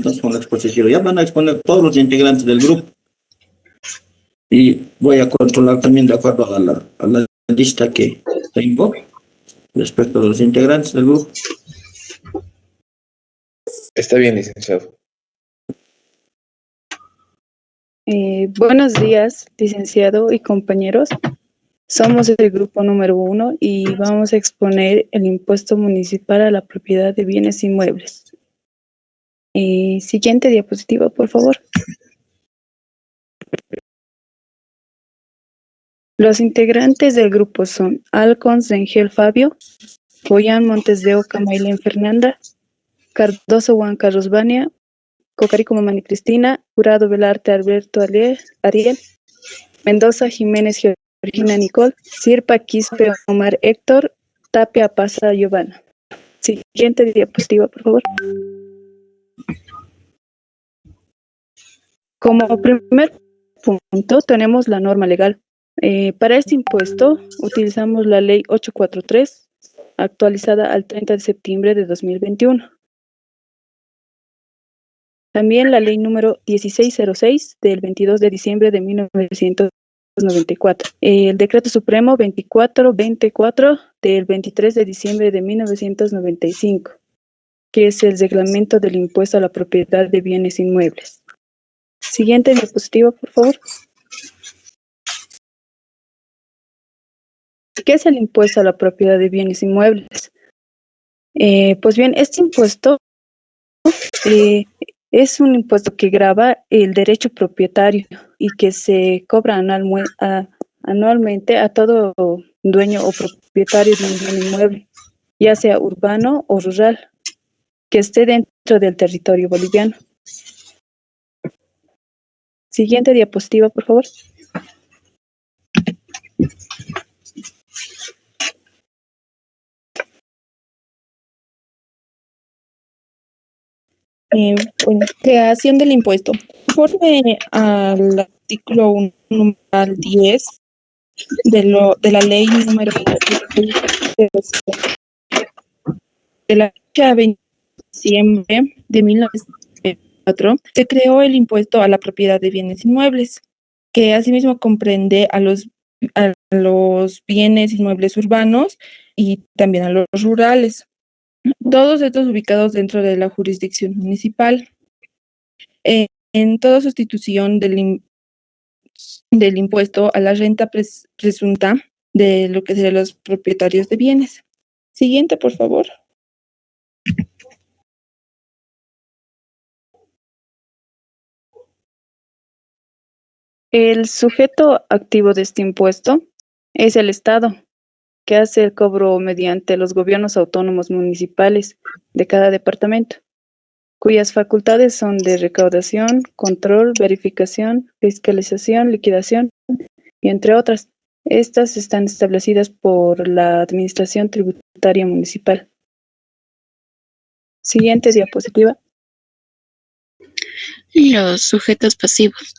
entonces con la exposición. Ya van a exponer todos los integrantes del grupo y voy a controlar también de acuerdo a la lista que tengo respecto a los integrantes del grupo. Está bien, licenciado. Buenos días, licenciado y compañeros. Somos el grupo número 1 y vamos a exponer el impuesto municipal a la propiedad de bienes inmuebles. Siguiente diapositiva, por favor. Los integrantes del grupo son Alcons Rengel Fabio, Boyan Montes de Oca Maylén Fernanda, Cardoso Juan Carlos Vania, Cocarico Mamani Cristina, Jurado Velarte Alberto Ariel, Mendoza Jiménez Georgina Nicole, Sirpa Quispe Omar Héctor, Tapia Pasa Giovanna. Siguiente diapositiva, por favor. Como primer punto tenemos la norma legal. Para este impuesto utilizamos la ley 843, actualizada al 30 de septiembre de 2021. También la ley número 1606 del 22 de diciembre de 1994. El decreto supremo 2424 del 23 de diciembre de 1995, que es el reglamento del impuesto a la propiedad de bienes inmuebles. Siguiente diapositiva, por favor. ¿Qué es el impuesto a la propiedad de bienes inmuebles? Pues bien, este impuesto es un impuesto que grava el derecho propietario y que se cobra anualmente a todo dueño o propietario de un bien inmueble, ya sea urbano o rural, que esté dentro del territorio boliviano. Siguiente diapositiva, por favor. Creación del impuesto. Conforme al artículo 1, numeral 10 de la ley número de la fecha 20 de diciembre de 1994, se creó el impuesto a la propiedad de bienes inmuebles, que asimismo comprende a los bienes inmuebles urbanos y también a los rurales. Todos estos ubicados dentro de la jurisdicción municipal. En toda sustitución del impuesto a la renta presunta de lo que serían los propietarios de bienes. Siguiente, por favor. El sujeto activo de este impuesto es el Estado, que hace el cobro mediante los gobiernos autónomos municipales de cada departamento, cuyas facultades son de recaudación, control, verificación, fiscalización, liquidación, y entre otras. Estas están establecidas por la Administración Tributaria Municipal. Siguiente diapositiva. Los sujetos pasivos.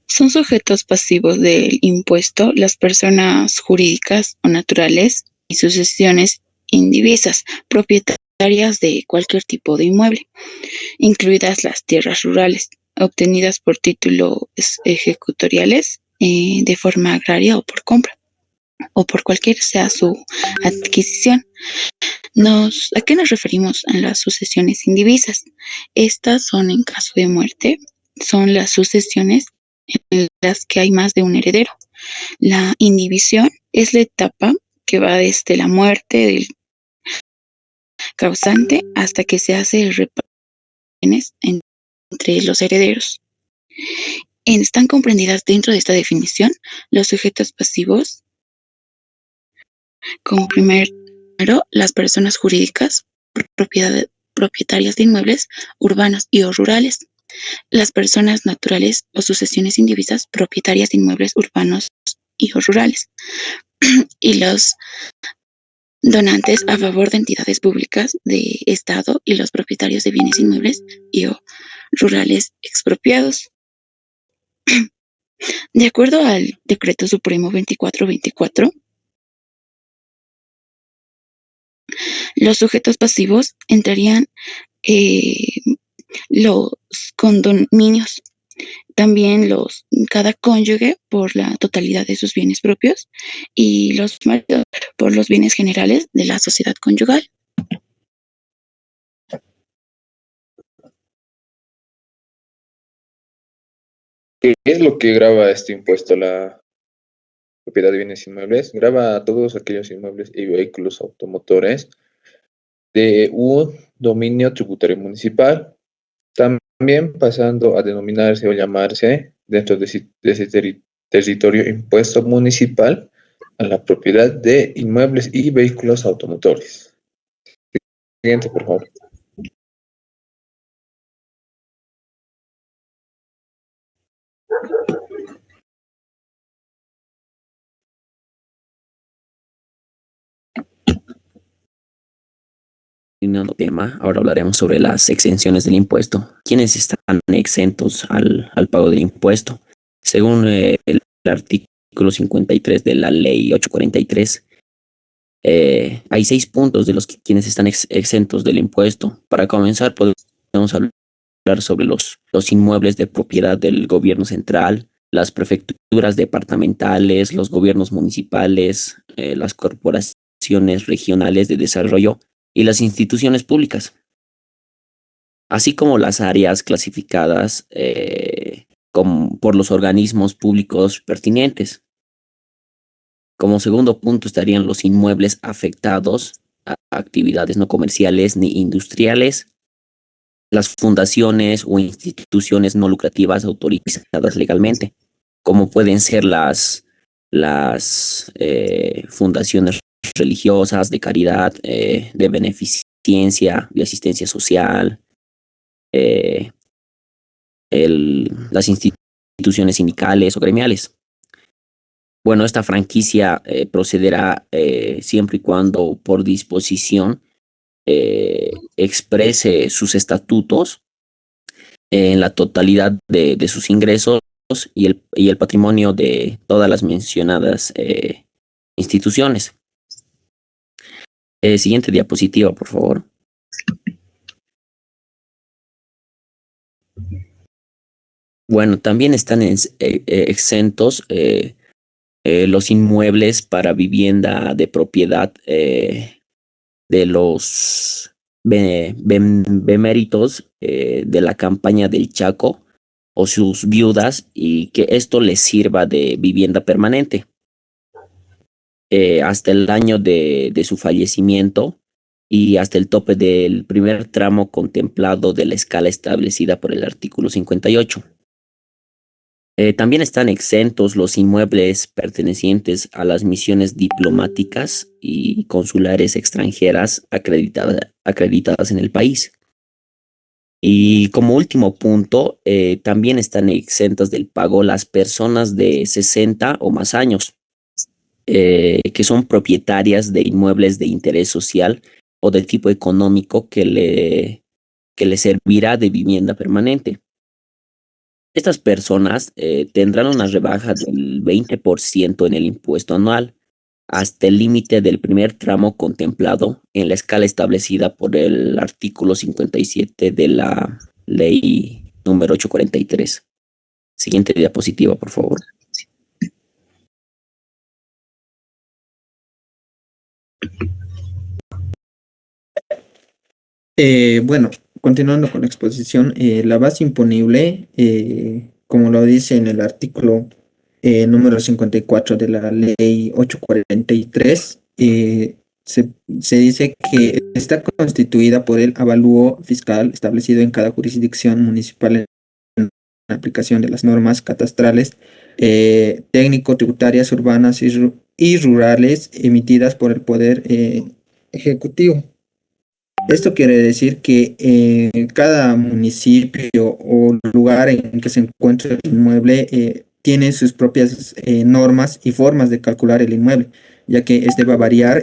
Son sujetos pasivos del impuesto las personas jurídicas o naturales y sucesiones indivisas, propietarias de cualquier tipo de inmueble, incluidas las tierras rurales, obtenidas por títulos ejecutoriales de forma agraria o por compra, o por cualquier sea su adquisición. ¿A qué nos referimos en las sucesiones indivisas? Estas son, en caso de muerte, son las sucesiones en las que hay más de un heredero. La indivisión es la etapa que va desde la muerte del causante hasta que se hace el reparto de bienes entre los herederos. Están comprendidas dentro de esta definición los sujetos pasivos, como primero las personas jurídicas propietarias de inmuebles urbanos y o rurales, las personas naturales o sucesiones indivisas propietarias de inmuebles urbanos y o rurales, y los donantes a favor de entidades públicas de Estado y los propietarios de bienes inmuebles y o rurales expropiados. De acuerdo al Decreto Supremo 2424, los sujetos pasivos entrarían los condominios. También cada cónyuge por la totalidad de sus bienes propios y los maridos por los bienes generales de la sociedad conyugal. ¿Qué es lo que grava este impuesto? La propiedad de bienes inmuebles. Grava a todos aquellos inmuebles y vehículos automotores de un dominio tributario municipal, también pasando a denominarse o llamarse dentro de ese territorio impuesto municipal a la propiedad de inmuebles y vehículos automotores. Siguiente, por favor. Continuando tema, ahora hablaremos sobre las exenciones del impuesto. ¿Quiénes están exentos al pago del impuesto? Según el artículo 53 de la ley 843, hay 6 puntos de los quienes están exentos del impuesto. Para comenzar, podemos hablar sobre los inmuebles de propiedad del gobierno central, las prefecturas departamentales, los gobiernos municipales, las corporaciones regionales de desarrollo y las instituciones públicas, así como las áreas clasificadas por los organismos públicos pertinentes. Como segundo punto estarían los inmuebles afectados a actividades no comerciales ni industriales, las fundaciones o instituciones no lucrativas autorizadas legalmente, como pueden ser las fundaciones religiosas, de caridad, de beneficencia, de asistencia social, las instituciones sindicales o gremiales. Bueno, esta franquicia procederá siempre y cuando por disposición exprese sus estatutos en la totalidad de sus ingresos y el patrimonio de todas las mencionadas instituciones. Siguiente diapositiva, por favor. Bueno, también están exentos los inmuebles para vivienda de propiedad de los beméritos de la campaña del Chaco o sus viudas, y que esto les sirva de vivienda permanente hasta el año de su fallecimiento y hasta el tope del primer tramo contemplado de la escala establecida por el artículo 58. También están exentos los inmuebles pertenecientes a las misiones diplomáticas y consulares extranjeras acreditadas en el país. Y como último punto, también están exentas del pago las personas de 60 o más años, que son propietarias de inmuebles de interés social o de tipo económico que le servirá de vivienda permanente. Estas personas tendrán una rebaja del 20% en el impuesto anual, hasta el límite del primer tramo contemplado en la escala establecida por el artículo 57 de la ley número 843. Siguiente diapositiva, por favor. Bueno, continuando con la exposición, la base imponible, como lo dice en el artículo número 54 de la ley 843, se dice que está constituida por el avalúo fiscal establecido en cada jurisdicción municipal en la aplicación de las normas catastrales, técnico-tributarias urbanas y rurales emitidas por el Poder Ejecutivo. Esto quiere decir que cada municipio o lugar en que se encuentre el inmueble tiene sus propias normas y formas de calcular el inmueble, ya que este va a variar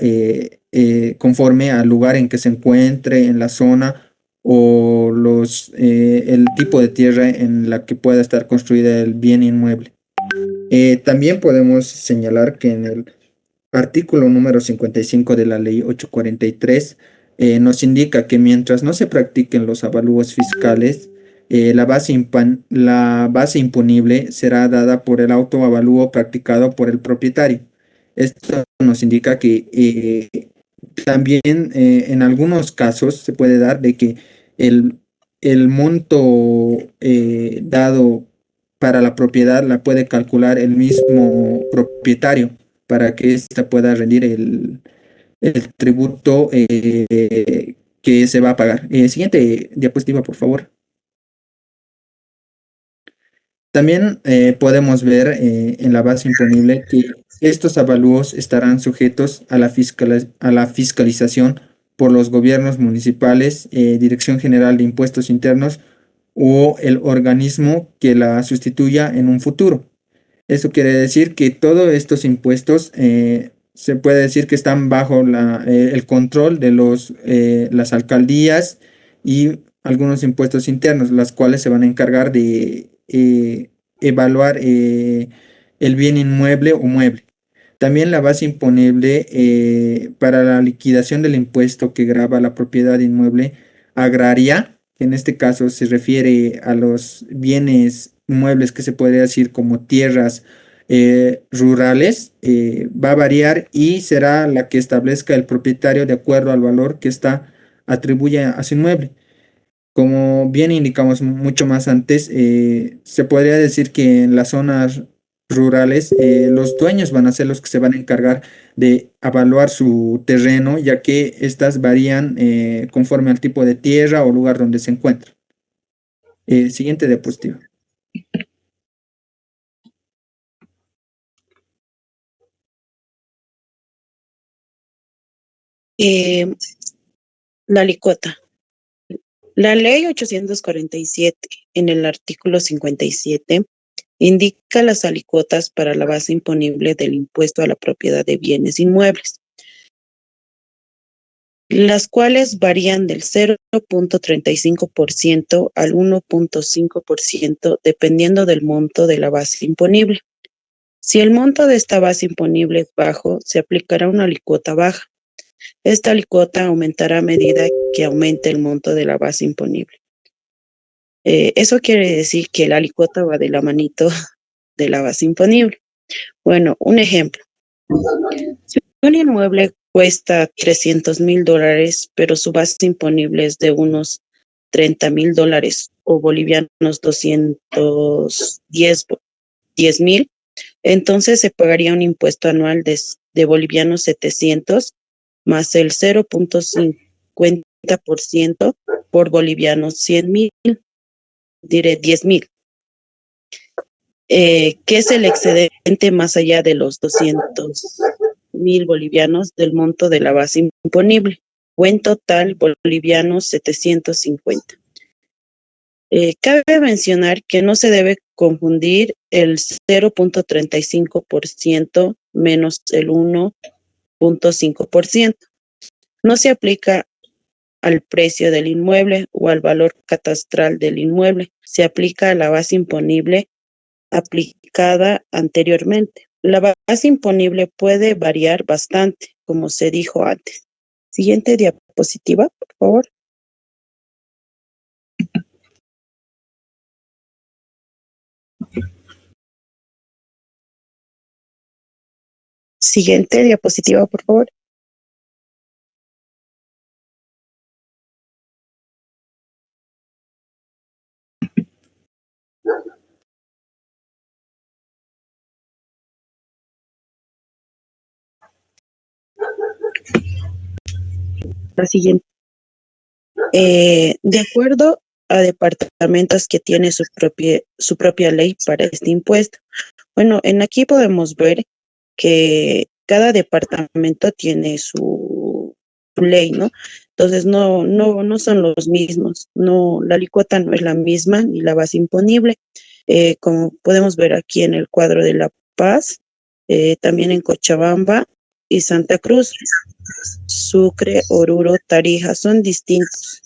conforme al lugar en que se encuentre, en la zona o el tipo de tierra en la que pueda estar construida el bien inmueble. También podemos señalar que en el artículo número 55 de la ley 843 nos indica que mientras no se practiquen los avalúos fiscales, la base imponible será dada por el autoavalúo practicado por el propietario. Esto nos indica que también en algunos casos se puede dar de que el, el monto dado para la propiedad la puede calcular el mismo propietario para que ésta pueda rendir el tributo que se va a pagar. Siguiente diapositiva, por favor. También podemos ver en la base imponible que estos avalúos estarán sujetos a a la fiscalización por los gobiernos municipales, Dirección General de Impuestos Internos o el organismo que la sustituya en un futuro. Eso quiere decir que todos estos impuestos se puede decir que están bajo el control de las alcaldías y algunos impuestos internos, las cuales se van a encargar de evaluar el bien inmueble o mueble. También la base imponible para la liquidación del impuesto que grava la propiedad inmueble agraria, que en este caso se refiere a los bienes inmuebles que se podría decir como tierras rurales, va a variar y será la que establezca el propietario de acuerdo al valor que ésta atribuye a su inmueble. Como bien indicamos mucho más antes, se podría decir que en las zonas rurales los dueños van a ser los que se van a encargar de evaluar su terreno, ya que estas varían conforme al tipo de tierra o lugar donde se encuentra. Siguiente diapositiva. La alícuota. La ley 847, en el artículo 57, indica las alícuotas para la base imponible del impuesto a la propiedad de bienes inmuebles, las cuales varían del 0.35% al 1.5% dependiendo del monto de la base imponible. Si el monto de esta base imponible es bajo, se aplicará una alícuota baja. Esta alícuota aumentará a medida que aumente el monto de la base imponible. Eso quiere decir que la alícuota va de la manito de la base imponible. Bueno, un ejemplo. Si un inmueble cuesta $300,000, pero su base imponible es de unos $30,000 o bolivianos 210,000, entonces se pagaría un impuesto anual de bolivianos 700 más el 0.50% por bolivianos 100,000, diré 10,000, que es el excedente más allá de los 200,000 bolivianos del monto de la base imponible, o en total bolivianos 750. Cabe mencionar que no se debe confundir el 0.35% menos el 1.5%. No se aplica al precio del inmueble o al valor catastral del inmueble. Se aplica a la base imponible aplicada anteriormente. La base imponible puede variar bastante, como se dijo antes. Siguiente diapositiva, por favor. Siguiente diapositiva, por favor. La siguiente. De acuerdo a departamentos que tiene su propia ley para este impuesto. Bueno, aquí podemos ver que cada departamento tiene su ley, ¿no? Entonces no son los mismos, no, la alícuota no es la misma ni la base imponible. Como podemos ver aquí en el cuadro de La Paz, también en Cochabamba y Santa Cruz, Sucre, Oruro, Tarija, son distintos.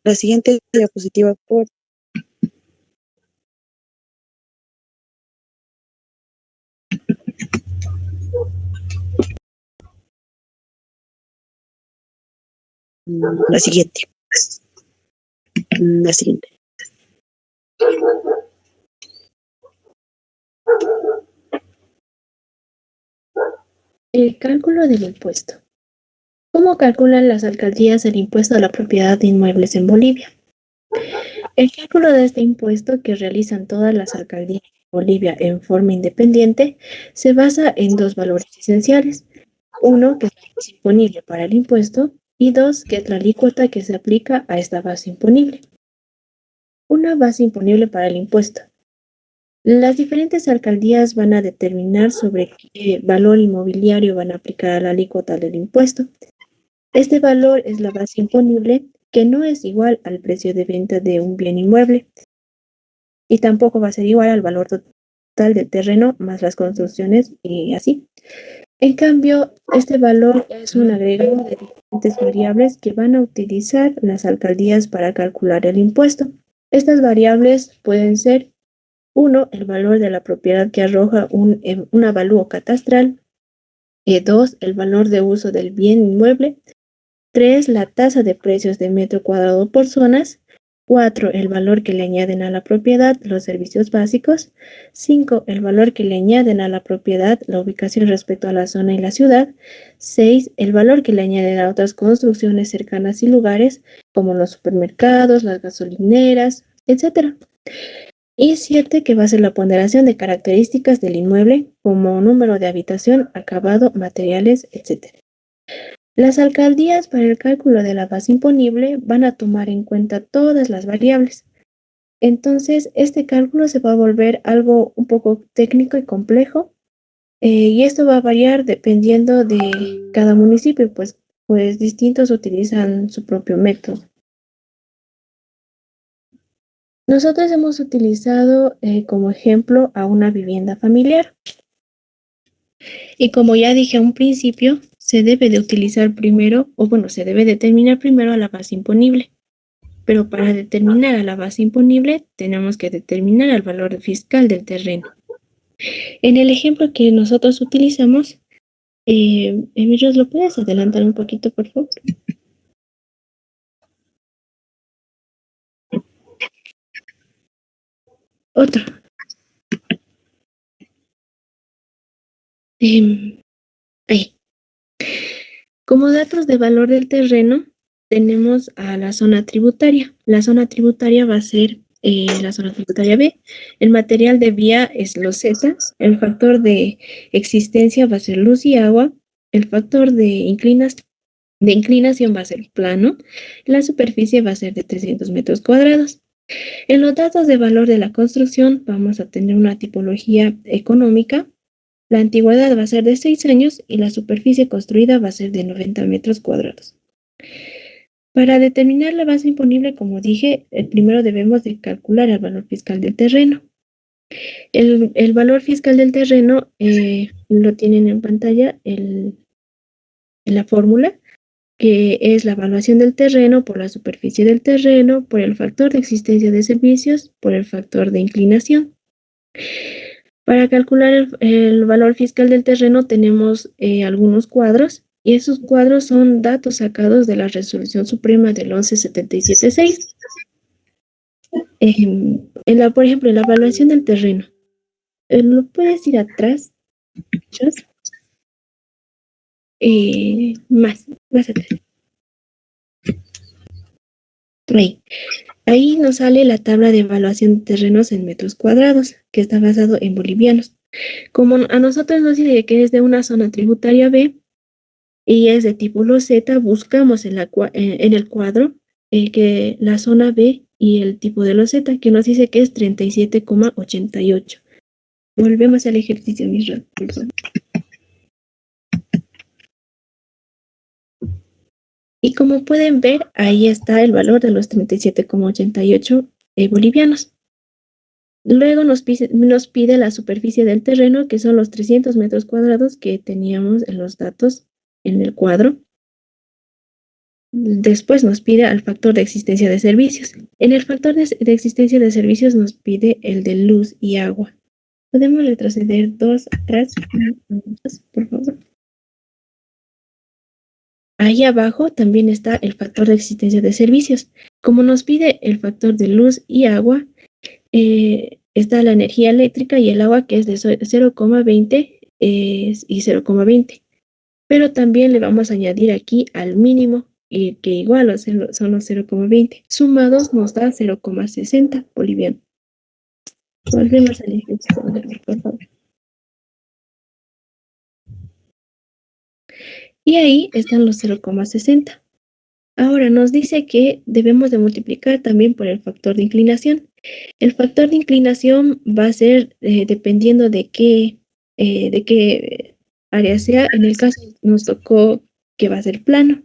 La siguiente diapositiva, por La siguiente. La siguiente. El cálculo del impuesto. ¿Cómo calculan las alcaldías el impuesto a la propiedad de inmuebles en Bolivia? El cálculo de este impuesto, que realizan todas las alcaldías de Bolivia en forma independiente, se basa en dos valores esenciales. Uno, que es la base imponible para el impuesto, y dos, que es la alícuota que se aplica a esta base imponible. Una base imponible para el impuesto. Las diferentes alcaldías van a determinar sobre qué valor inmobiliario van a aplicar a la alícuota del impuesto. Este valor es la base imponible, que no es igual al precio de venta de un bien inmueble y tampoco va a ser igual al valor total del terreno más las construcciones y así. En cambio, este valor es un agregado de diferentes variables que van a utilizar las alcaldías para calcular el impuesto. Estas variables pueden ser: 1, el valor de la propiedad que arroja un avalúo catastral; 2, el valor de uso del bien inmueble; 3, la tasa de precios de metro cuadrado por zonas; 4, el valor que le añaden a la propiedad los servicios básicos; 5, el valor que le añaden a la propiedad la ubicación respecto a la zona y la ciudad; 6, el valor que le añaden a otras construcciones cercanas y lugares, como los supermercados, las gasolineras, etc. Y 7, que va a ser la ponderación de características del inmueble, como número de habitación, acabado, materiales, etc. Las alcaldías, para el cálculo de la base imponible, van a tomar en cuenta todas las variables. Entonces, este cálculo se va a volver algo un poco técnico y complejo, y esto va a variar dependiendo de cada municipio, pues distintos utilizan su propio método. Nosotros hemos utilizado como ejemplo a una vivienda familiar. Y como ya dije a un principio, se debe de utilizar primero, se debe determinar primero a la base imponible. Pero para determinar a la base imponible, tenemos que determinar el valor fiscal del terreno. En el ejemplo que nosotros utilizamos, Emilio, ¿lo puedes adelantar un poquito, por favor? Otro. Ahí. Como datos de valor del terreno, tenemos a la zona tributaria. La zona tributaria va a ser la zona tributaria B. El material de vía es loseta. El factor de existencia va a ser luz y agua. El factor de inclinación va a ser plano. La superficie va a ser de 300 metros cuadrados. En los datos de valor de la construcción vamos a tener una tipología económica. La antigüedad va a ser de 6 años y la superficie construida va a ser de 90 metros cuadrados. Para determinar la base imponible, como dije, primero debemos de calcular el valor fiscal del terreno. El valor fiscal del terreno lo tienen en pantalla en la fórmula, que es la evaluación del terreno por la superficie del terreno, por el factor de existencia de servicios, por el factor de inclinación. Para calcular el valor fiscal del terreno tenemos algunos cuadros, y esos cuadros son datos sacados de la Resolución Suprema del 11776. Por ejemplo, en la evaluación del terreno, ¿lo puedes ir atrás? Más atrás. Ahí nos sale la tabla de evaluación de terrenos en metros cuadrados, que está basado en bolivianos. Como a nosotros nos dice que es de una zona tributaria B y es de tipo loseta, buscamos en el cuadro que la zona B y el tipo de loseta, que nos dice que es 37,88. Volvemos al ejercicio, Misra, por favor. Y como pueden ver, ahí está el valor de los 37,88 bolivianos. Luego nos pide la superficie del terreno, que son los 300 metros cuadrados que teníamos en los datos en el cuadro. Después nos pide al factor de existencia de servicios. En el factor de existencia de servicios nos pide el de luz y agua. ¿Podemos retroceder 2 atrás? 2, por favor. Ahí abajo también está el factor de existencia de servicios. Como nos pide el factor de luz y agua, está la energía eléctrica y el agua, que es de 0,20 y 0,20. Pero también le vamos a añadir aquí al mínimo, y que igual son los 0,20. Sumados nos da 0,60 boliviano. Volvemos al ejercicio, por favor. Y ahí están los 0,60. Ahora nos dice que debemos de multiplicar también por el factor de inclinación. El factor de inclinación va a ser dependiendo de qué área sea. En el caso nos tocó que va a ser plano.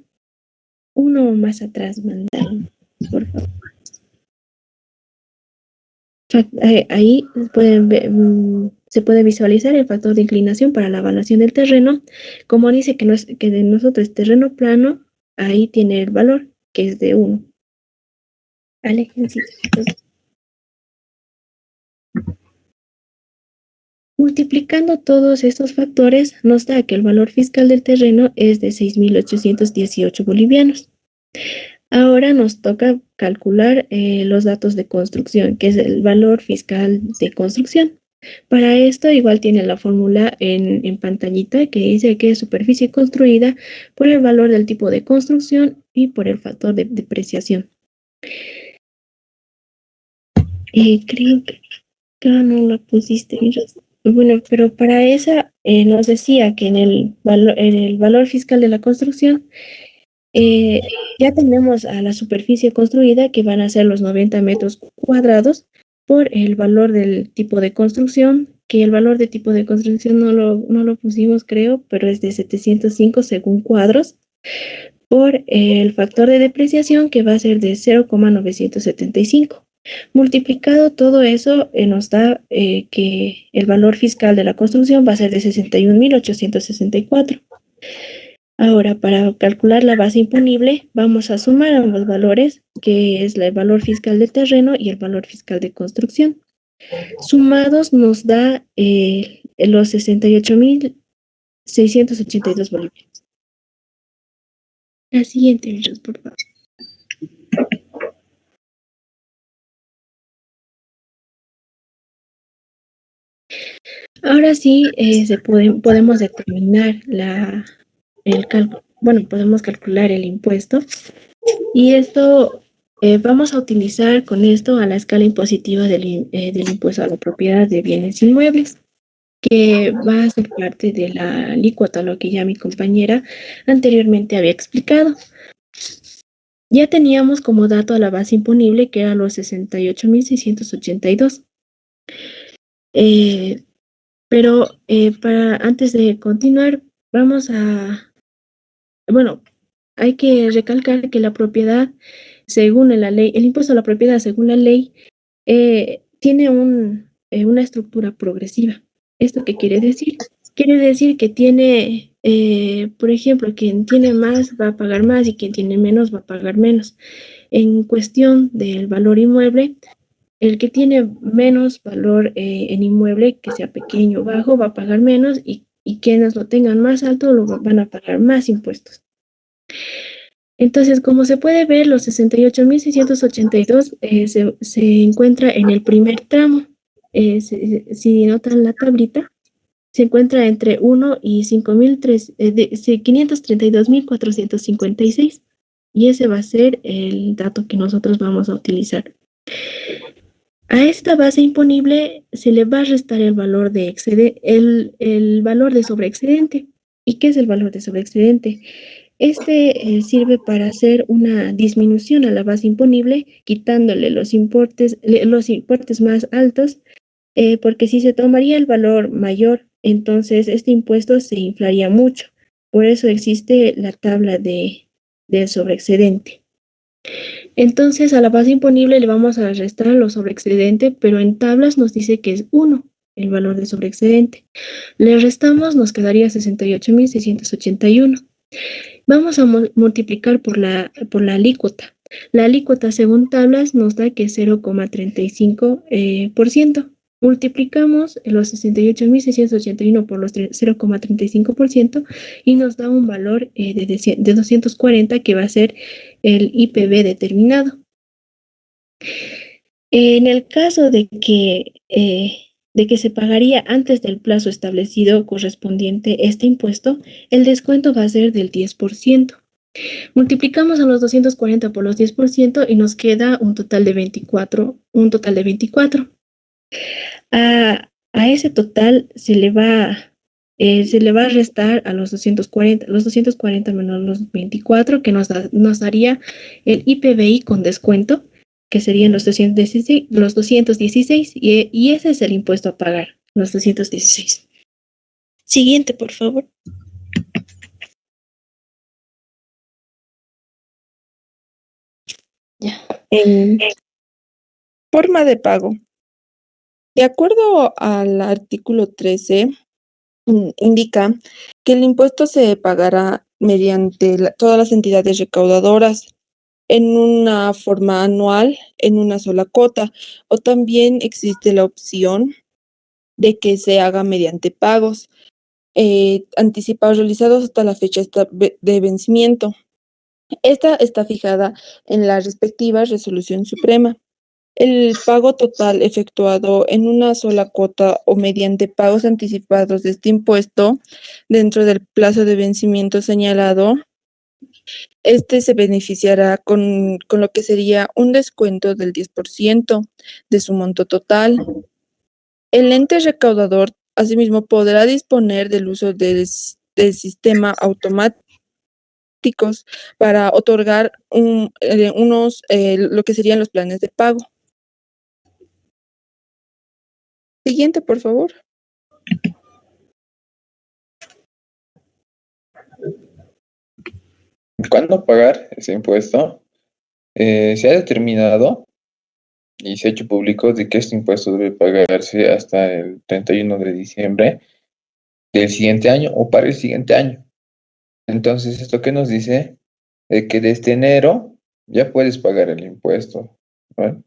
Uno más atrás, mandan, por favor. Ahí se puede visualizar el factor de inclinación para la evaluación del terreno. Como dice que de nosotros es terreno plano, ahí tiene el valor, que es de 1. Al ejercicio. Multiplicando todos estos factores, nos da que el valor fiscal del terreno es de 6.818 bolivianos. Ahora nos toca calcular los datos de construcción, que es el valor fiscal de construcción. Para esto igual tiene la fórmula en pantallita, que dice que es superficie construida por el valor del tipo de construcción y por el factor de depreciación. Creo que acá no la pusiste. Bueno, pero para esa nos decía que en el valor fiscal de la construcción ya tenemos a la superficie construida, que van a ser los 90 metros cuadrados, por el valor del tipo de construcción, que el valor de tipo de construcción no lo pusimos, creo, pero es de 705 según cuadros, por el factor de depreciación, que va a ser de 0,975. Multiplicado todo eso, nos da que el valor fiscal de la construcción va a ser de 61.864. Ahora, para calcular la base imponible, vamos a sumar ambos valores, que es el valor fiscal del terreno y el valor fiscal de construcción. Sumados nos da los 68.682 bolivianos. La siguiente, por favor. Ahora sí, podemos determinar el cálculo. Bueno, podemos calcular el impuesto. Y esto vamos a utilizar con esto a la escala impositiva del impuesto a la propiedad de bienes inmuebles, que va a ser parte de la alícuota, lo que ya mi compañera anteriormente había explicado. Ya teníamos como dato a la base imponible, que eran los 68.682. Pero antes de continuar, hay que recalcar que la propiedad, según la ley, el impuesto a la propiedad, según la ley, tiene una estructura progresiva. ¿Esto qué quiere decir? Quiere decir que tiene, por ejemplo, quien tiene más va a pagar más y quien tiene menos va a pagar menos. En cuestión del valor inmueble, el que tiene menos valor en inmueble, que sea pequeño o bajo, va a pagar menos, y quienes lo tengan más alto van a pagar más impuestos. Entonces, como se puede ver, los 68.682 se encuentra en el primer tramo. Si notan la tablita, se encuentra entre 1 y 532.456, y ese va a ser el dato que nosotros vamos a utilizar. A esta base imponible se le va a restar el valor de el valor de sobreexcedente. ¿Y qué es el valor de sobreexcedente? Este sirve para hacer una disminución a la base imponible, quitándole los importes más altos, porque si se tomaría el valor mayor, entonces este impuesto se inflaría mucho. Por eso existe la tabla del sobreexcedente. Entonces, a la base imponible le vamos a restar lo sobreexcedente, pero en tablas nos dice que es 1 el valor de sobreexcedente. Le restamos, nos quedaría 68.681. Vamos a multiplicar por la alícuota. La alícuota, según tablas, nos da que es 0,35%. Multiplicamos los 68.681 por los 0,35% y nos da un valor de 240 que va a ser el IPB determinado. En el caso de que se pagaría antes del plazo establecido correspondiente este impuesto, el descuento va a ser del 10%. Multiplicamos a los 240 por los 10% y nos queda un total de 24. A ese total se le va a restar a los 240 menos los 24, que nos daría el IPBI con descuento, que serían los 216, y ese es el impuesto a pagar, los 216. Siguiente, por favor. Ya. Forma de pago. De acuerdo al artículo 13, indica que el impuesto se pagará mediante todas las entidades recaudadoras en una forma anual, en una sola cuota, o también existe la opción de que se haga mediante pagos anticipados realizados hasta la fecha de vencimiento. Esta está fijada en la respectiva resolución suprema. El pago total efectuado en una sola cuota o mediante pagos anticipados de este impuesto dentro del plazo de vencimiento señalado, este se beneficiará con lo que sería un descuento del 10% de su monto total. El ente recaudador, asimismo, podrá disponer del uso del sistema automáticos para otorgar lo que serían los planes de pago. Siguiente, por favor. ¿Cuándo pagar ese impuesto? Se ha determinado y se ha hecho público de que este impuesto debe pagarse hasta el 31 de diciembre del siguiente año o para el siguiente año. Entonces, ¿esto qué nos dice? De que desde enero ya puedes pagar el impuesto, ¿no?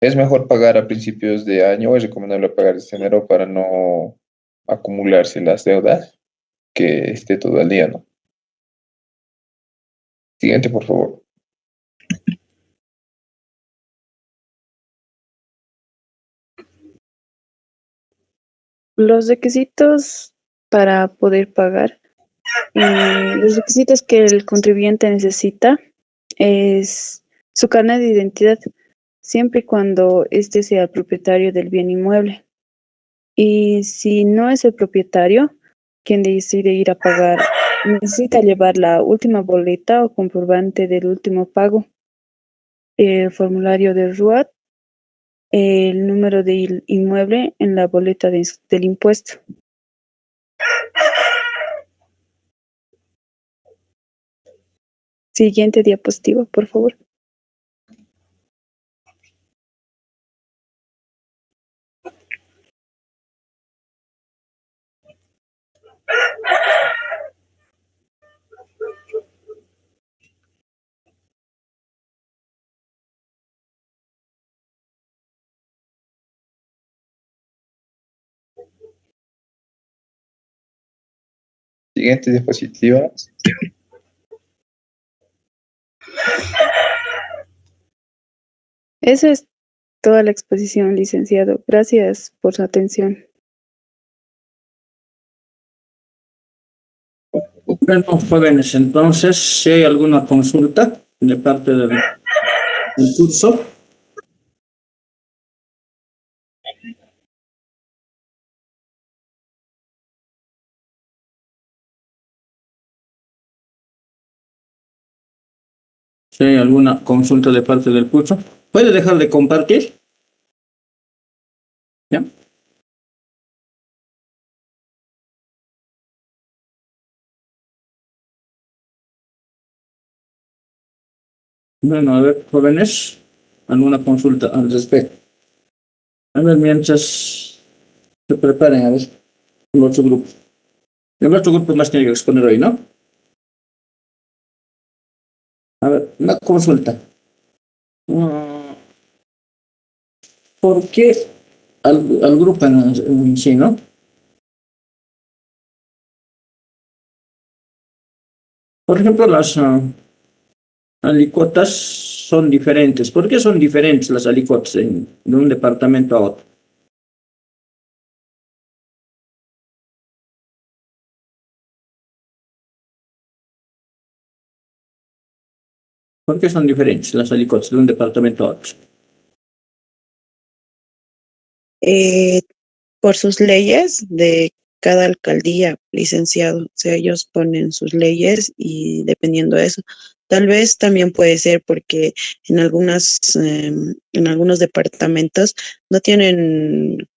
Es mejor pagar a principios de año, es recomendable pagar desde enero para no acumularse las deudas, que esté todo el día, ¿no? Siguiente, por favor. Los requisitos para poder pagar, los requisitos que el contribuyente necesita es su carnet de identidad, siempre y cuando éste sea el propietario del bien inmueble. Y si no es el propietario, quien decide ir a pagar, necesita llevar la última boleta o comprobante del último pago, el formulario de RUAT, el número del inmueble en la boleta del impuesto. Siguiente diapositiva, por favor. Siguiente diapositiva. Esa es toda la exposición, licenciado. Gracias por su atención. Bueno, jóvenes, entonces, si hay alguna consulta de parte del curso. Si hay alguna consulta de parte del curso, ¿puede dejar de compartir? ¿Ya? Bueno, a ver, jóvenes, alguna consulta al respecto. A ver, mientras se preparen, a ver, el otro grupo. El otro grupo más tiene que exponer hoy, ¿no? A ver, una consulta. ¿Por qué al grupo en sí, ¿no? Por ejemplo, las alícuotas son diferentes. ¿Por qué son diferentes las alícuotas de un departamento a otro? ¿Por qué son diferentes las alícuotas de un departamento a otro? Eh, por sus leyes de cada alcaldía, licenciado. O sea, ellos ponen sus leyes y dependiendo de eso. Tal vez también puede ser porque en algunos departamentos no tienen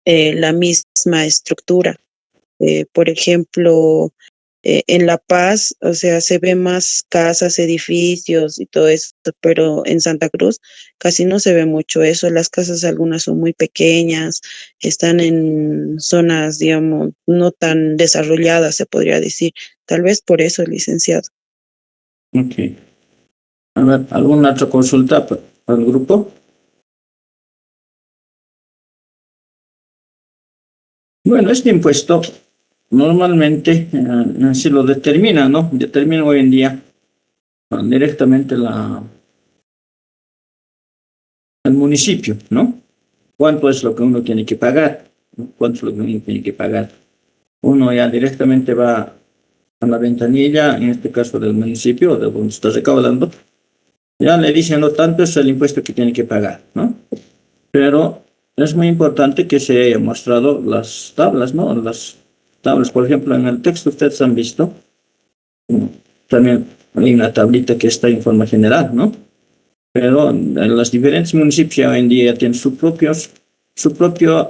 la misma estructura. Por ejemplo, en La Paz, o sea, se ve más casas, edificios y todo eso, pero en Santa Cruz casi no se ve mucho eso. Las casas algunas son muy pequeñas, están en zonas, digamos, no tan desarrolladas, se podría decir. Tal vez por eso, licenciado. Ok. A ver, ¿alguna otra consulta al grupo? Bueno, este impuesto normalmente se lo determina, ¿no? Determina hoy en día directamente el municipio, ¿no? ¿Cuánto es lo que uno tiene que pagar? ¿No? ¿Cuánto es lo que uno tiene que pagar? Uno ya directamente va a la ventanilla, en este caso del municipio, de donde está recaudando, ya le dicen, no tanto es el impuesto que tiene que pagar, ¿no? Pero es muy importante que se haya mostrado las tablas, ¿no? Las tablas, por ejemplo, en el texto ustedes han visto, también hay una tablita que está en forma general, ¿no? Pero en los diferentes municipios hoy en día ya tienen su propia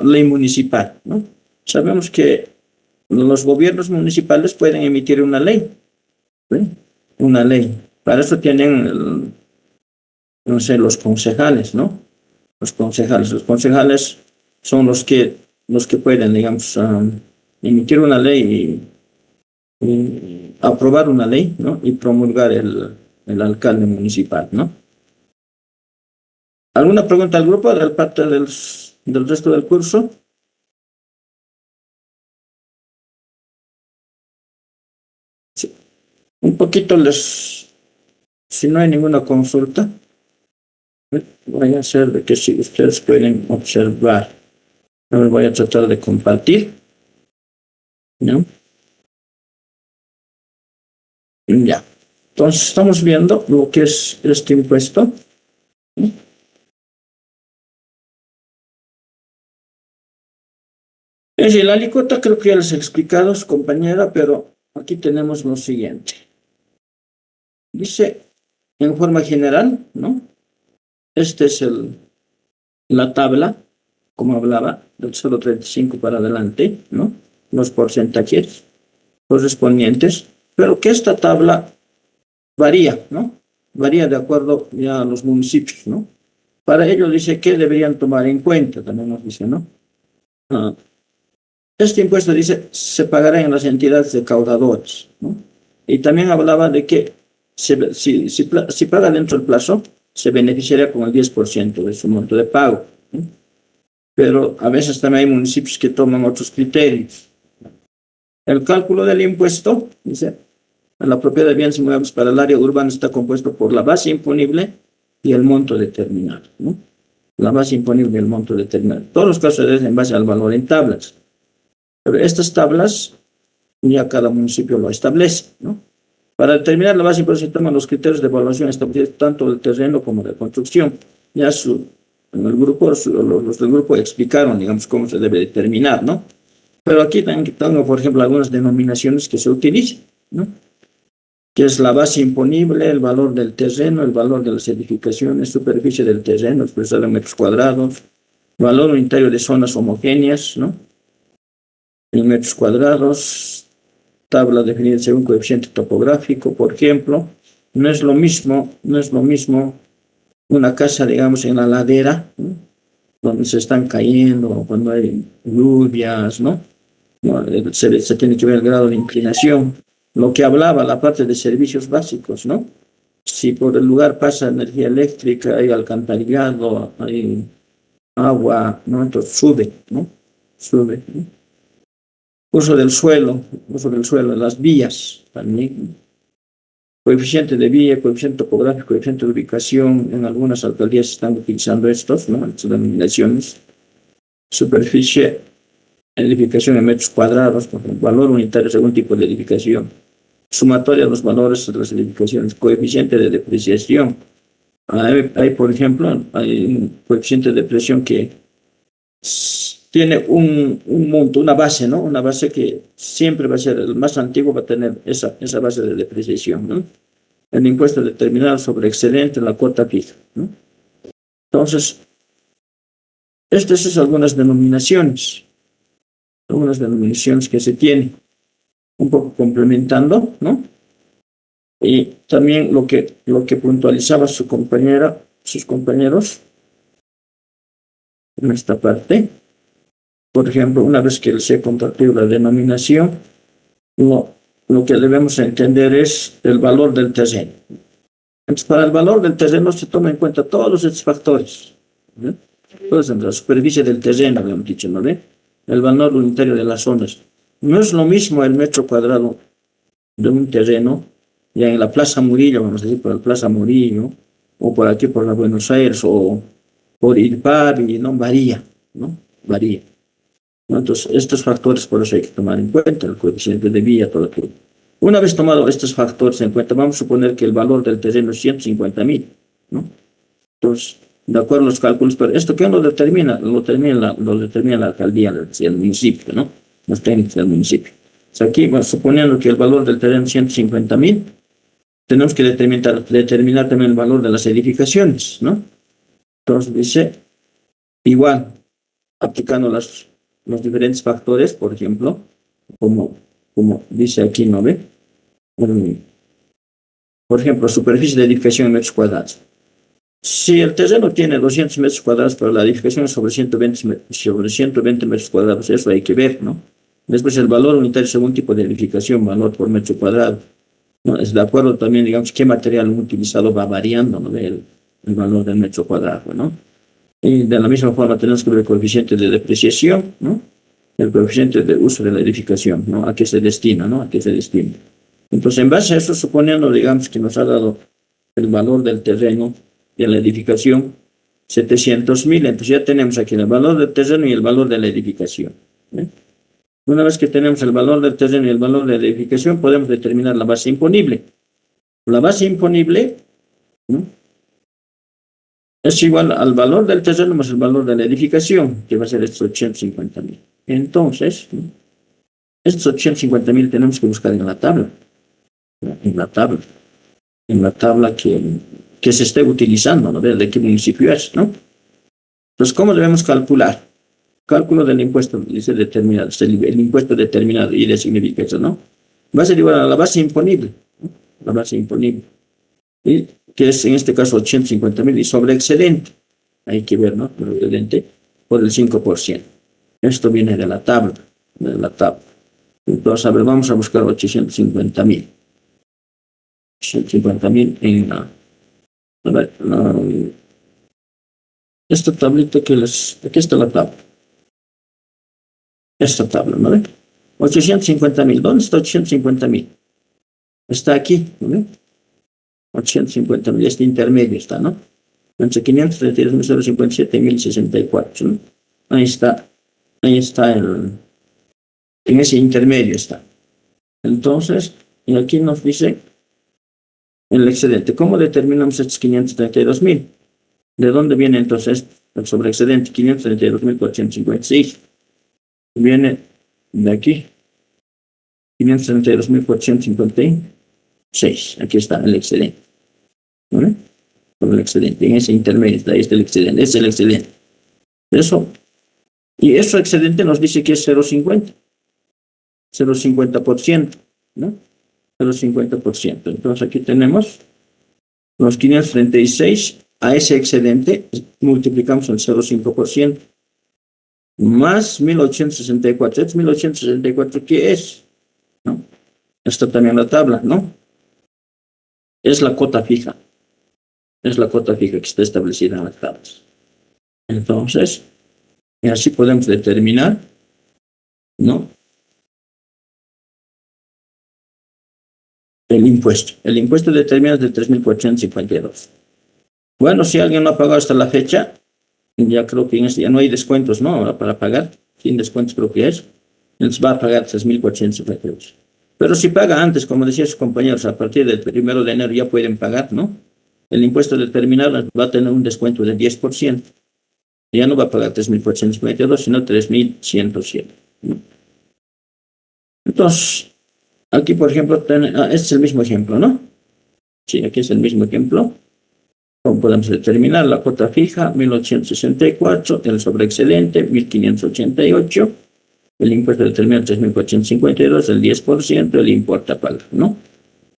ley municipal, ¿no? Sabemos que los gobiernos municipales pueden emitir una ley, ¿sí? Una ley. Para eso tienen, no sé, los concejales, ¿no? Los concejales son los que pueden, digamos, emitir una ley y aprobar una ley, ¿no? Y promulgar el alcalde municipal, ¿no? ¿Alguna pregunta al grupo de parte del resto del curso? Sí. Un poquito si no hay ninguna consulta, voy a hacer de que si ustedes pueden observar. A ver, voy a tratar de compartir, ¿no? Ya. Entonces, estamos viendo lo que es este impuesto. Es decir, la alícuota creo que ya les he explicado, compañera, pero aquí tenemos lo siguiente. Dice, en forma general, ¿no? Esta es la tabla, como hablaba, del 0,35 para adelante, ¿no? Los porcentajes correspondientes, pero que esta tabla varía, ¿no? Varía de acuerdo ya a los municipios, ¿no? Para ello dice que deberían tomar en cuenta, también nos dice, ¿no? Este impuesto dice se pagará en las entidades recaudadoras, ¿no? Y también hablaba de que si paga dentro del plazo, se beneficiaría con el 10% de su monto de pago, ¿no? Pero a veces también hay municipios que toman otros criterios. El cálculo del impuesto, dice, a la propiedad de bienes inmuebles para el área urbana está compuesto por la base imponible y el monto determinado, ¿no? La base imponible y el monto determinado. Todos los casos es en base al valor en tablas. Pero estas tablas ya cada municipio lo establece, ¿no? Para determinar la base imponible se toman los criterios de evaluación establecidos tanto del terreno como de construcción. Ya en el grupo, los del grupo explicaron, digamos, cómo se debe determinar, ¿no? Pero aquí tengo, por ejemplo, algunas denominaciones que se utilizan, ¿no? Que es la base imponible, el valor del terreno, el valor de las edificaciones, superficie del terreno, expresado en metros cuadrados, valor unitario de zonas homogéneas, ¿no? En metros cuadrados, tabla definida según coeficiente topográfico, por ejemplo. No es lo mismo una casa, digamos, en la ladera, ¿no? Donde se están cayendo, cuando hay lluvias, ¿no? Se tiene que ver el grado de inclinación. Lo que hablaba, la parte de servicios básicos, ¿no? Si por el lugar pasa energía eléctrica, hay alcantarillado, hay agua, ¿no? Entonces sube, ¿no? Sube, ¿no? Uso del suelo, las vías también, ¿no? Coeficiente de vía, coeficiente topográfico, coeficiente de ubicación, en algunas alcaldías están utilizando estos, ¿no? Estas denominaciones. Superficie, edificación en metros cuadrados, por ejemplo, valor unitario según tipo de edificación. Sumatoria de los valores de las edificaciones, coeficiente de depreciación. Por ejemplo, hay un coeficiente de depreciación que tiene un monto, una base, ¿no? Una base que siempre va a ser, el más antiguo va a tener esa base de depreciación, ¿no? El impuesto determinado sobre excedente, la cuota fija, ¿no? Entonces, estas son algunas denominaciones que se tienen, un poco complementando, ¿no? Y también lo que puntualizaba sus compañeros en esta parte. Por ejemplo, una vez que se ha compartido la denominación, lo que debemos entender es el valor del terreno. Entonces, para el valor del terreno se toma en cuenta todos estos factores, ¿no? Entonces, la superficie del terreno, habíamos dicho, ¿no ve? El valor unitario de las zonas. No es lo mismo el metro cuadrado de un terreno, ya en la Plaza Murillo, vamos a decir, por la Plaza Murillo, o por aquí por la Buenos Aires, o por Irpavi, ¿no? Varía, ¿no? Varía, ¿no? Entonces, estos factores por eso hay que tomar en cuenta, el coeficiente de vía, todo aquello. Una vez tomado estos factores en cuenta, vamos a suponer que el valor del terreno es 150.000, ¿no? Entonces, de acuerdo a los cálculos, pero esto ¿quién lo determina? Lo determina la alcaldía, el municipio, ¿no? Los técnicos del municipio. O sea, aquí, bueno, suponiendo que el valor del terreno es 150.000, tenemos que determinar también el valor de las edificaciones, ¿no? Entonces dice, igual, aplicando los diferentes factores, por ejemplo, como dice aquí, ¿no ve? Por ejemplo, superficie de edificación en metros cuadrados. Si el terreno tiene 200 metros cuadrados, pero la edificación es sobre 120 metros cuadrados, eso hay que ver, ¿no? Después el valor unitario según tipo de edificación, valor por metro cuadrado, ¿no? Es de acuerdo también, digamos, qué material utilizado va variando, ¿no? El valor del metro cuadrado, ¿no? Y de la misma forma tenemos que ver el coeficiente de depreciación, ¿no? El coeficiente de uso de la edificación, ¿no? A qué se destina, ¿no? A qué se destina. Entonces, en base a eso, suponiendo, digamos, que nos ha dado el valor del terreno de la edificación, 700.000, entonces ya tenemos aquí el valor del terreno y el valor de la edificación, ¿eh? Una vez que tenemos el valor del terreno y el valor de la edificación, podemos determinar la base imponible. La base imponible, ¿no? Es igual al valor del terreno más el valor de la edificación, que va a ser estos 850.000. Entonces, ¿no? Estos 850.000 tenemos que buscar en la tabla, ¿no? En la tabla que se esté utilizando, ¿no? De qué municipio es, ¿no? Entonces, ¿cómo debemos calcular? Cálculo del impuesto, dice determinado, el impuesto determinado, y de significa eso, ¿no? Va a ser igual a la base imponible, ¿no? La base imponible, y que es en este caso 850.000 y sobre excedente. Hay que ver, ¿no? El excedente por el 5%. Esto viene de la tabla, Entonces, a ver, vamos a buscar 850.000. 850.000 en la... A ver, esta tablita aquí está la tabla. Esta tabla, ¿no ve? 850.000. ¿Dónde está 850.000? Está aquí, ¿no ve? 850.000, este intermedio está, ¿no? Entre 532.057 y 1.064, ¿no? Ahí está en ese intermedio está. Entonces, y aquí nos dice el excedente. ¿Cómo determinamos estos 532.000? ¿De dónde viene entonces el sobreexcedente? 532.456. Viene de aquí. 532.456. Aquí está el excedente, ¿no? Por el excedente. En ese intermedio está, ahí está el excedente. Es el excedente. Eso. Y eso excedente nos dice que es 0,50. 0,50%, ¿no? 0,50%. Entonces aquí tenemos los 536 a ese excedente, multiplicamos el 0,5%, más 1.864. ¿Es 1.864 qué es? ¿No? Está también la tabla, ¿no? Es la cuota fija. Es la cuota fija que está establecida en las tablas. Entonces, y así podemos determinar, ¿no? El impuesto. El impuesto determinado es de 3.452. Bueno, si alguien no ha pagado hasta la fecha, ya creo que ya no hay descuentos, ¿no? Ahora para pagar, sin descuentos creo que es. Entonces va a pagar 3.452. Pero si paga antes, como decían sus compañeros, a partir del 1 de enero ya pueden pagar, ¿no? El impuesto determinado va a tener un descuento del 10%. Ya no va a pagar 3.452, sino 3.107, ¿no? Entonces, aquí, por ejemplo, este es el mismo ejemplo, ¿no? Sí, aquí es el mismo ejemplo. ¿Cómo podemos determinar? La cuota fija, 1.864, el sobreexcedente, 1.588, el impuesto determinado, 3.452, el 10%, el importe a pagar, ¿no?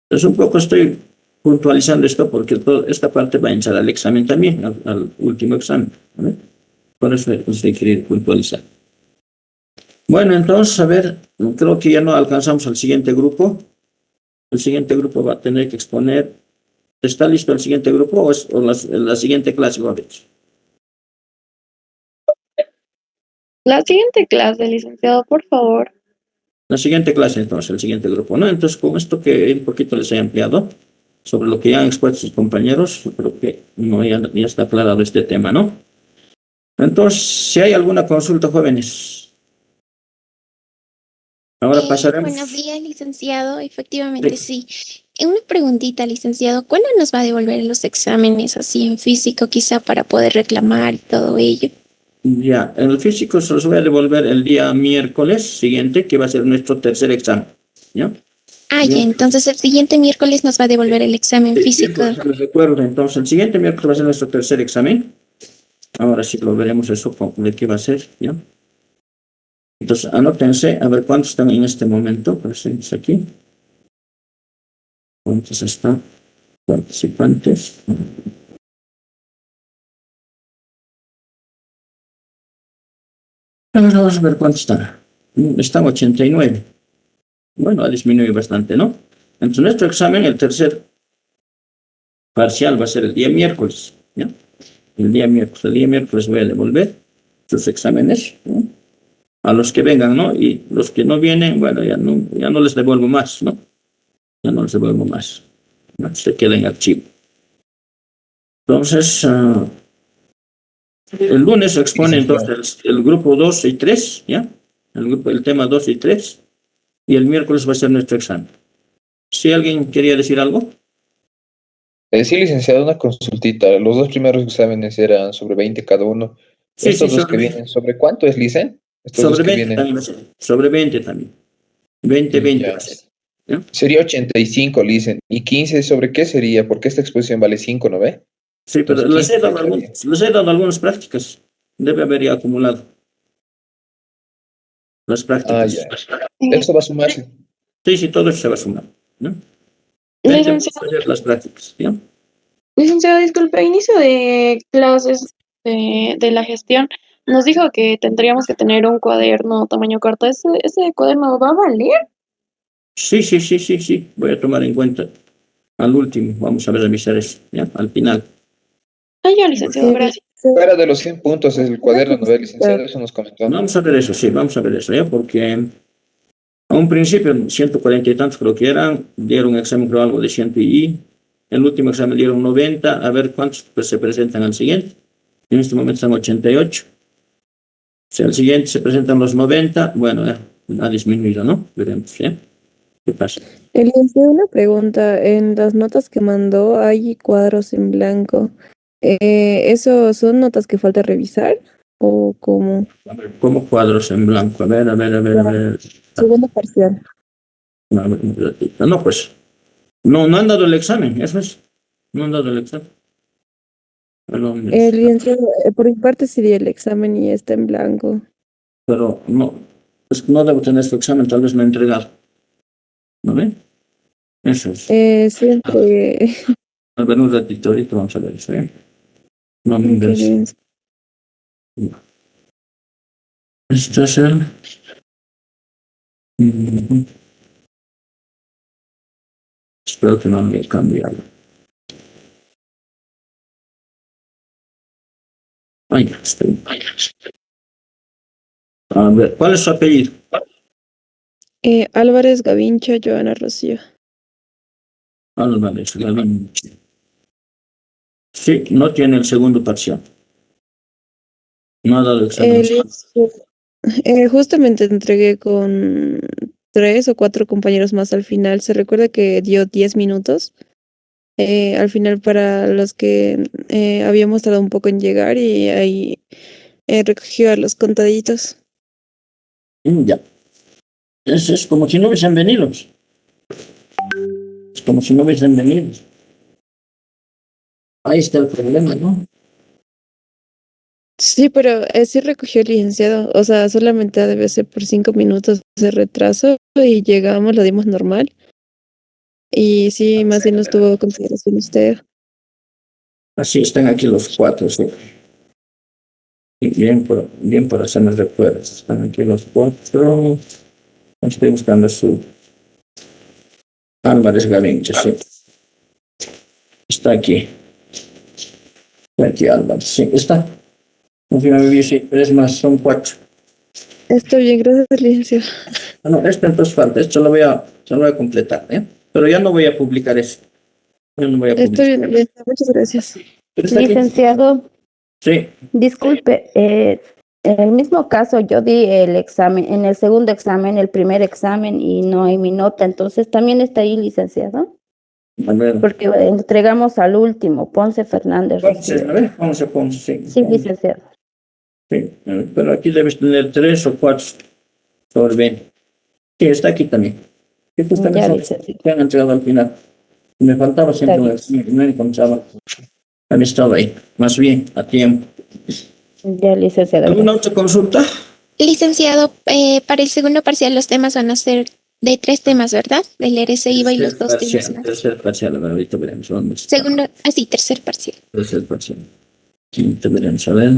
Entonces, un poco estoy puntualizando esto porque toda esta parte va a entrar al examen también, al último examen, ¿no? Por eso estoy queriendo puntualizar. Bueno, entonces, a ver, creo que ya no alcanzamos al siguiente grupo. El siguiente grupo va a tener que exponer. ¿Está listo el siguiente grupo o la siguiente clase, jóvenes? La siguiente clase, licenciado, por favor. La siguiente clase, entonces, el siguiente grupo, ¿no? Entonces, con esto que un poquito les he ampliado sobre lo que ya han expuesto sus compañeros, creo que no, ya está aclarado este tema, ¿no? Entonces, si hay alguna consulta, jóvenes, ahora pasaremos. Buenos días, licenciado. Efectivamente, sí. Una preguntita, licenciado. ¿Cuándo nos va a devolver los exámenes así en físico, quizá para poder reclamar y todo ello? Ya, el físico se los voy a devolver el día miércoles siguiente, que va a ser nuestro tercer examen, ¿ya? Ah, ya, Bien. entonces el siguiente miércoles nos va a devolver el examen físico. Les recuerdo, entonces, el siguiente miércoles va a ser nuestro tercer examen. Ahora sí lo veremos eso, de qué va a ser, ¿ya? Entonces, anótense, a ver cuántos están en este momento presentes aquí. ¿Cuántos están participantes? Vamos a ver cuántos están. Están 89. Bueno, ha disminuido bastante, ¿no? Entonces, nuestro examen, el tercer parcial, va a ser el día miércoles, ¿ya? El día miércoles voy a devolver sus exámenes, ¿no? A los que vengan, ¿no? Y los que no vienen, bueno, ya no les devuelvo más, ¿no? Ya no les devuelvo más. ¿No? Se queda en archivo. Entonces, el lunes se expone entonces el grupo 2 y 3, ¿ya? El tema 2 y 3, y el miércoles va a ser nuestro examen. ¿Si alguien quería decir algo? Sí, licenciado, una consultita. Los dos primeros exámenes eran sobre 20 cada uno. Sí, Estos dos que vienen, ¿sobre cuánto es, licen? Estos dos sobre que 20 vienen. también va a ser. Sobre 20 también. 20 va Ya. a ser. ¿Ya? Sería 85, licen. ¿Y 15 sobre qué sería? Porque esta exposición vale 5, ¿no ve? Sí, pero Entonces, 15 entraría. les he dado algunas prácticas. Debe haber ya acumulado las Ah, prácticas. ya. Eso va a sumarse. Sí, sí, todo eso se va a sumar, ¿no? 20 va Licenciado, a ser las prácticas, ¿ya? licenciado, disculpe, a inicio de clases de la gestión, nos dijo que tendríamos que tener un cuaderno tamaño carta. ¿Ese cuaderno va a valer? Sí, sí, sí, sí, sí. Voy a tomar en cuenta al último. Vamos a ver, revisar eso, ¿ya? Al final. Ah, ya, licenciado, gracias. Fuera de los 100 puntos es el Una cuaderno, ¿no ve, consulta. licenciado? Eso nos comentó. Vamos a ver eso, sí, vamos a ver eso, ¿ya? Porque a un principio, 140 y tantos creo que eran, dieron un examen, creo, algo de 100 y el último examen dieron 90, a ver cuántos pues, se presentan al siguiente. En este momento están 88. Si al siguiente se presentan los 90, bueno, ha disminuido, ¿no? Veremos, ¿ya? ¿Qué pasa? Eliezer, una pregunta. En las notas que mandó hay cuadros en blanco. ¿Eso son notas que falta revisar? ¿O cómo? A ver, ¿cómo cuadros en blanco? A ver, a ver, a ver, a La ver. segunda parcial. A ver, un ratito. No, pues, no han dado el examen, eso es. No han dado el examen. Perdón, Eliezer, por mi parte sí di el examen y está en blanco. pero no, pues no debo tener su examen, tal vez me he entregado. ¿No ve? Eso es. Sí, entre... A ver, un ratito, ahorita vamos a ver eso, ¿eh? No me Ok, ingreso. bien. Esto es el... Ujú. Espero que no me haya cambiado. Ay, estoy. A ver, ¿cuál es su apellido? Álvarez Gavincha, Joana Rocío. Álvarez Gavincha. Sí, no tiene el segundo parcial. No ha dado examen. Justamente entregué con 3 o 4 compañeros más al final. Se recuerda que dio 10 minutos. Al final para los que habíamos tardado un poco en llegar y ahí recogió a los contaditos. Ya. Es como si no hubiesen venido. Es como si no hubiesen venido. Ahí está el problema, ¿no? Sí, pero sí recogió el licenciado. O sea, solamente debe ser por 5 minutos de retraso y llegamos, lo dimos normal. Y sí, más bien nos tuvo consideración usted. Así están aquí los 4, sí. Y bien por hacerme recuerdos. Están aquí los 4. Estoy buscando su Álvarez Gavincha, sí. Está aquí. Está aquí Álvarez, sí, está. Confirma mi sí, 3 más, son 4. Está bien, gracias, licenciado. Ah, no, este entonces falta, esto se lo voy a completar, ¿eh? Pero ya no voy a publicar eso. Ya no voy a Está publicar. bien, licenciado, muchas gracias. Pero está aquí. Licenciado, Sí, disculpe, en el mismo caso yo di el examen, en el segundo examen, el primer examen y no hay mi nota, entonces también está ahí, licenciado, a ver. porque entregamos al último, Ponce Fernández Ponce, Rocío. a ver, Ponce, sí. Sí, licenciado. Sí, pero aquí debes tener 3 o 4 sobre 20. Sí, está aquí también. Que justamente Ya, son licenciado. que han entregado al final. Me faltaba siempre un examen, no encontraba. Han estado ahí, más bien, a tiempo. Ya, licenciado. ¿Alguna otra consulta? Licenciado, para el segundo parcial los temas van a ser de 3 temas, ¿verdad? Del RC IVA y los 2 temas más. Tercer parcial, a ver, ahorita veremos. ¿Dónde está? Segundo, así, tercer parcial. Tercer parcial. Quinto veremos, a ver.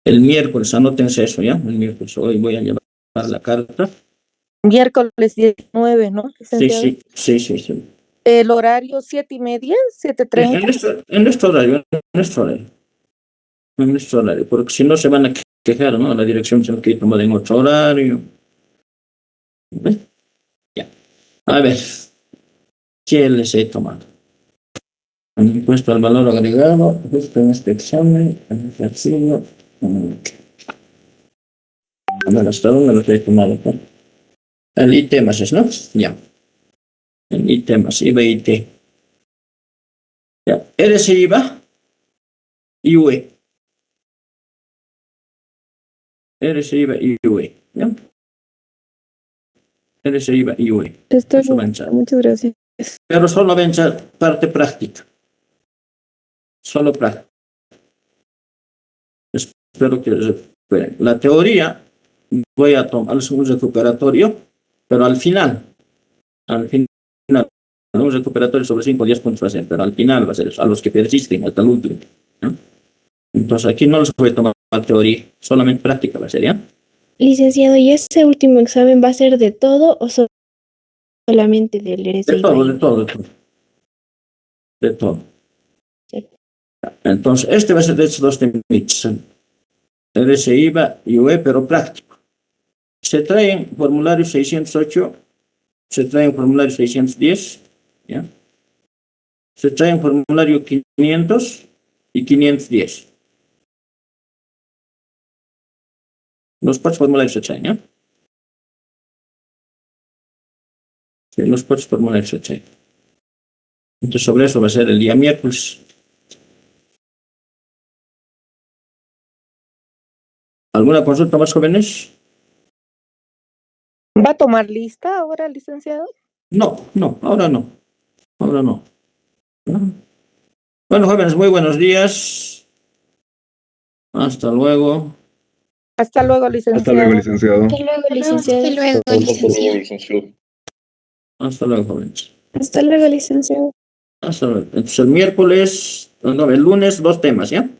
El miércoles, anótense eso, ¿ya? El miércoles, hoy voy a llevar la carta. Miércoles 19, ¿no, Sí, licenciado? sí. El horario 7:30, 7:30. En nuestro horario, en nuestro horario, porque si no se van a quejar, ¿no? La dirección se lo quiere tomar en otro horario. ¿Ves? Ya. A ver, ¿qué les he tomado? Han impuesto al valor agregado, justo en este examen, en este archivo. A ver, hasta dónde los he tomado. El I-temas es, ¿no? Ya. El I-temas, IVA y IT. Ya. RC IVA y UE. RC IVA y UE. ¿Ya? RC IVA y UE. Está Eso va a bien, entrar. muchas gracias. Pero solo va a entrar parte práctica. Solo práctica. Espero que recuperen. La teoría voy a tomar un recuperatorio, pero al final, un recuperatorio sobre 5 o 10 puntos va a ser, pero al final va a ser a los que persisten hasta el último, ¿no? Entonces aquí no les voy a tomar teoría, solamente práctica va a ser, ¿ya? Licenciado, ¿y ese último examen va a ser de todo o solamente del RC De todo, IVA? de todo. Sí. Entonces, este va a ser de estos 2 temitas, RC IVA y UE, pero práctico. Se traen formulario 608, se traen formulario 610, ¿ya? Se traen formulario 500 y 510. Los 4 formularios se traen, ¿ya? Sí, los 4 formularios se traen. Entonces, sobre eso va a ser el día miércoles. ¿Alguna consulta más, jóvenes? ¿Va a tomar lista ahora, licenciado? No, ahora no. Ahora no. Bueno, jóvenes, muy buenos días. Hasta luego. Hasta luego, licenciado. Hasta luego, licenciado. Hasta luego, licenciado. Hasta luego, licenciado. Hasta luego, jóvenes. Hasta luego, licenciado. Hasta luego. Entonces, el miércoles, no, el lunes, 2 temas, ¿ya?